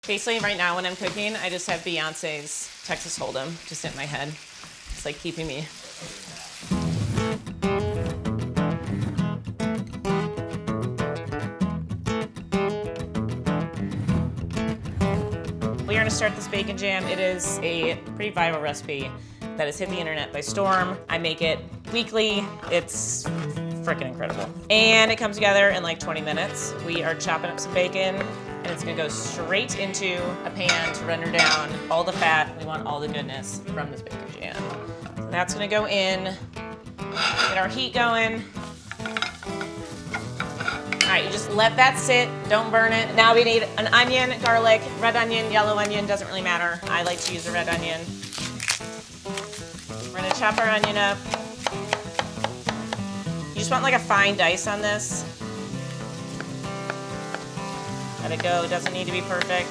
Basically right now when I'm cooking, I just have Beyonce's Texas Hold'em just in my head. It's like keeping me. We are gonna start this bacon jam. It is a pretty viral recipe that has hit the internet by storm. I make it weekly. It's freaking incredible. And it comes together in like 20 minutes. We are chopping up some bacon and it's gonna go straight into a pan to render down all the fat. We want all the goodness from this bacon jam. So that's gonna go in, get our heat going. All right, you just let that sit, don't burn it. Now we need an onion, garlic, red onion, yellow onion, doesn't really matter. I like to use a red onion. We're gonna chop our onion up. You just want like a fine dice on this. Let it go, it doesn't need to be perfect.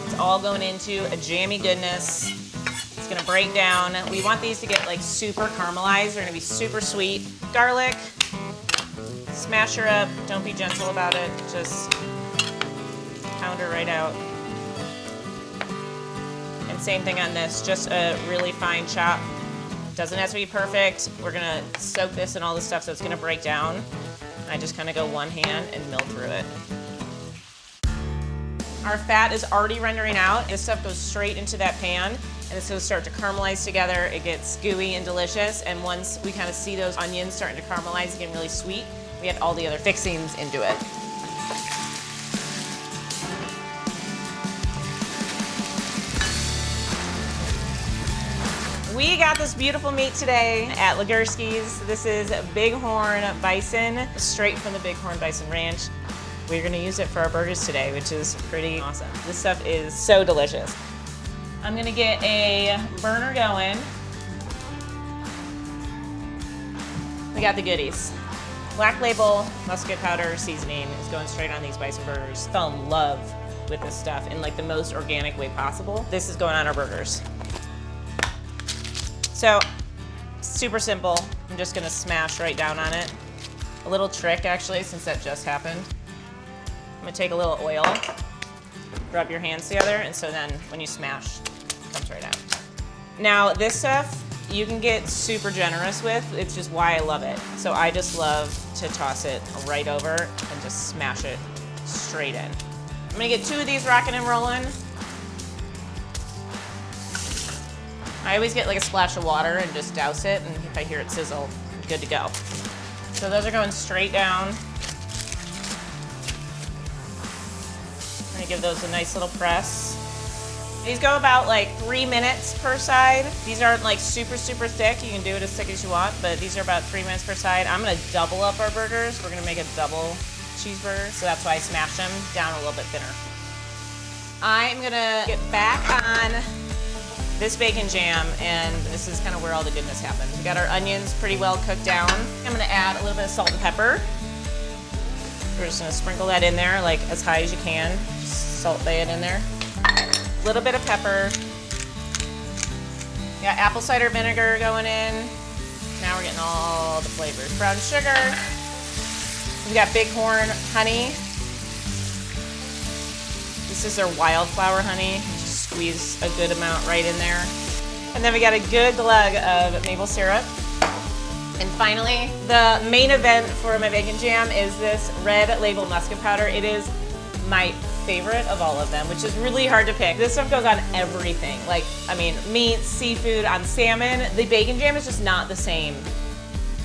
It's all going into a jammy goodness. It's gonna break down. We want these to get like super caramelized. They're gonna be super sweet. Garlic. Smash her up, don't be gentle about it, just pound her right out. And same thing on this, just a really fine chop. Doesn't have to be perfect. We're gonna soak this in all the stuff so it's gonna break down. I just kind of go one hand and mill through it. Our fat is already rendering out. This stuff goes straight into that pan and it's gonna start to caramelize together. It gets gooey and delicious, and once we kind of see those onions starting to caramelize and getting really sweet, we add all the other fixings into it. We got this beautiful meat today at Ligursky's. This is Bighorn Bison, straight from the Bighorn Bison Ranch. We're gonna use it for our burgers today, which is pretty awesome. This stuff is so delicious. I'm gonna get a burner going. We got the goodies. Black Label musket powder seasoning is going straight on these bison burgers. Fell in love with this stuff in like the most organic way possible. This is going on our burgers. So, super simple. I'm just gonna smash right down on it. A little trick actually, since that just happened. I'm gonna take a little oil, rub your hands together, and so then when you smash, it comes right out. Now this stuff, you can get super generous with. It's just why I love it. So I just love to toss it right over and just smash it straight in. I'm gonna get 2 of these rocking and rolling. I always get like a splash of water and just douse it, and if I hear it sizzle, I'm good to go. So those are going straight down. I'm gonna give those a nice little press. These go about like 3 minutes per side. These aren't like super, super thick. You can do it as thick as you want, but these are about 3 minutes per side. I'm gonna double up our burgers. We're gonna make a double cheeseburger, so that's why I smashed them down a little bit thinner. I'm gonna get back on this bacon jam, and this is kind of where all the goodness happens. We got our onions pretty well cooked down. I'm gonna add a little bit of salt and pepper. We're just gonna sprinkle that in there like as high as you can. Just salt bay it in there. A little bit of pepper. Got apple cider vinegar going in. Now we're getting all the flavors. Brown sugar. We got Bighorn honey. This is their wildflower honey. Just squeeze a good amount right in there. And then we got a good glug of maple syrup. And finally, the main event for my bacon jam is this Red Label musket powder. It is my favorite of all of them, which is really hard to pick. This stuff goes on everything. Like, I mean, meat, seafood, on salmon. The bacon jam is just not the same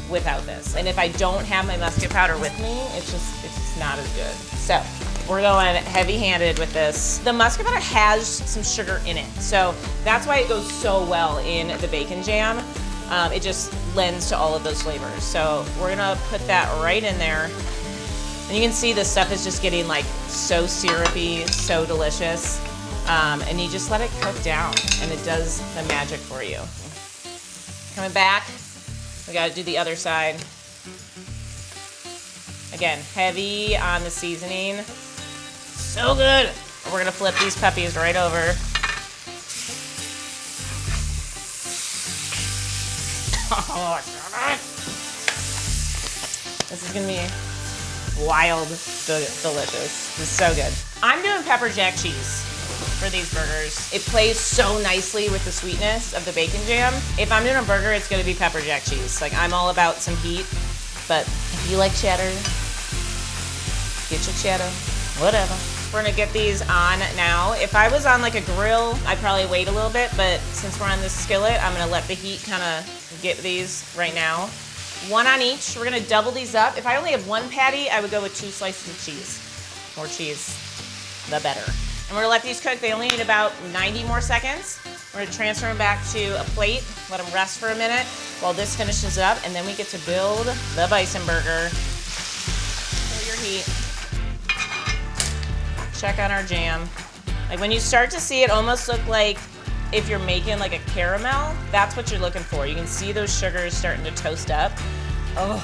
without this. And if I don't have my musket powder with me, it's just not as good. So we're going heavy-handed with this. The musket powder has some sugar in it, so that's why it goes so well in the bacon jam. It just lends to all of those flavors. So we're gonna put that right in there. And you can see this stuff is just getting like so syrupy, so delicious. And you just let it cook down and it does the magic for you. Coming back, we gotta do the other side. Again, heavy on the seasoning. So good. We're gonna flip these puppies right over. Oh, this is gonna be wild delicious. This is so good. I'm doing pepper jack cheese. for these burgers. It plays so nicely with the sweetness of the bacon jam. If I'm doing a burger, it's gonna be pepper jack cheese. Like, I'm all about some heat, but if you like cheddar, get your cheddar, whatever. We're gonna get these on now. If I was on like a grill, I'd probably wait a little bit, but since we're on this skillet, I'm gonna let the heat kind of get these right now. One on each. We're gonna double these up. If I only have one patty, I would go with 2 slices of cheese. More cheese, the better. And we're gonna let these cook. They only need about 90 more seconds. We're gonna transfer them back to a plate, let them rest for a minute while this finishes up, and then we get to build the bison burger. Fill your heat. Check on our jam. Like, when you start to see it almost look like if you're making like a caramel, that's what you're looking for. You can see those sugars starting to toast up. Oh,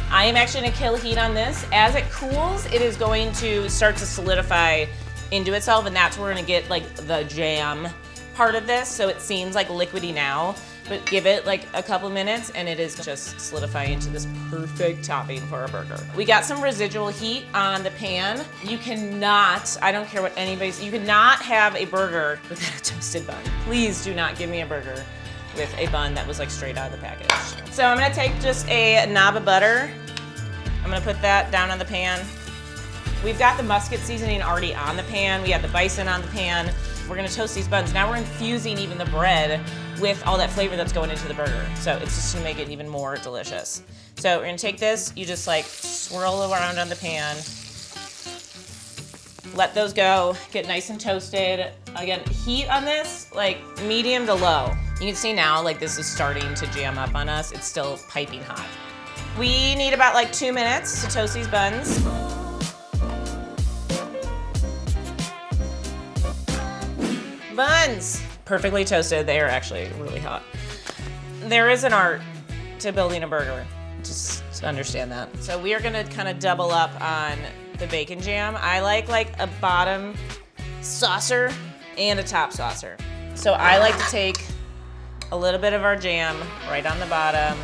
I am actually gonna kill heat on this. As it cools, it is going to start to solidify into itself, and that's where we're gonna get like the jam part of this. So it seems like liquidy now, but give it like a couple minutes and it is just solidifying into this perfect topping for a burger. We got some residual heat on the pan. You cannot, I don't care what anybody's, you cannot have a burger without a toasted bun. Please do not give me a burger with a bun that was like straight out of the package. So I'm gonna take just a knob of butter. I'm gonna put that down on the pan. We've got the musket seasoning already on the pan. We have the bison on the pan. We're gonna toast these buns. Now we're infusing even the bread with all that flavor that's going into the burger. So it's just gonna make it even more delicious. So we're gonna take this, you just like swirl around on the pan. Let those go, get nice and toasted. Again, heat on this, like medium to low. You can see now, like this is starting to jam up on us. It's still piping hot. We need about like 2 minutes to toast these buns. Buns, perfectly toasted. They are actually really hot. There is an art to building a burger. Just understand that. So we are gonna kind of double up on the bacon jam. I like a bottom saucer and a top saucer. So I like to take a little bit of our jam right on the bottom.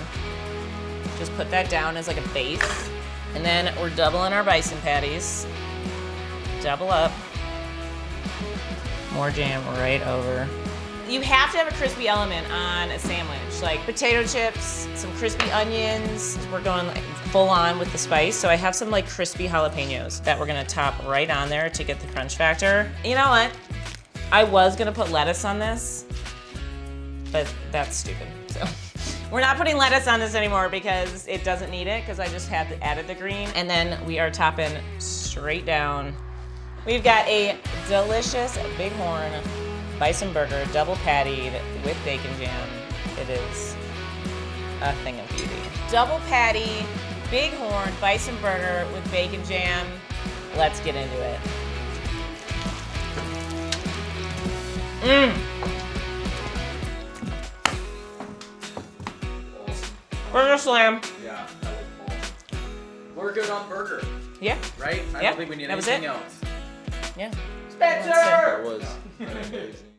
Just put that down as like a base. And then we're doubling our bison patties. Double up. More jam right over. You have to have a crispy element on a sandwich, like potato chips, some crispy onions. We're going like full on with the spice. So I have some like crispy jalapenos that we're gonna top right on there to get the crunch factor. You know what? I was gonna put lettuce on this, but that's stupid. So we're not putting lettuce on this anymore because it doesn't need it, because I just had added the green. And then we are topping straight down. We've got a delicious Bighorn bison burger, double pattied with bacon jam. It is a thing of beauty. Double patty, Bighorn bison burger with bacon jam. Let's get into it. Burger slam. Yeah, that was awesome. We're good on burger. Yeah. Right? I don't think we need anything else. Yeah. Spencer! That was amazing.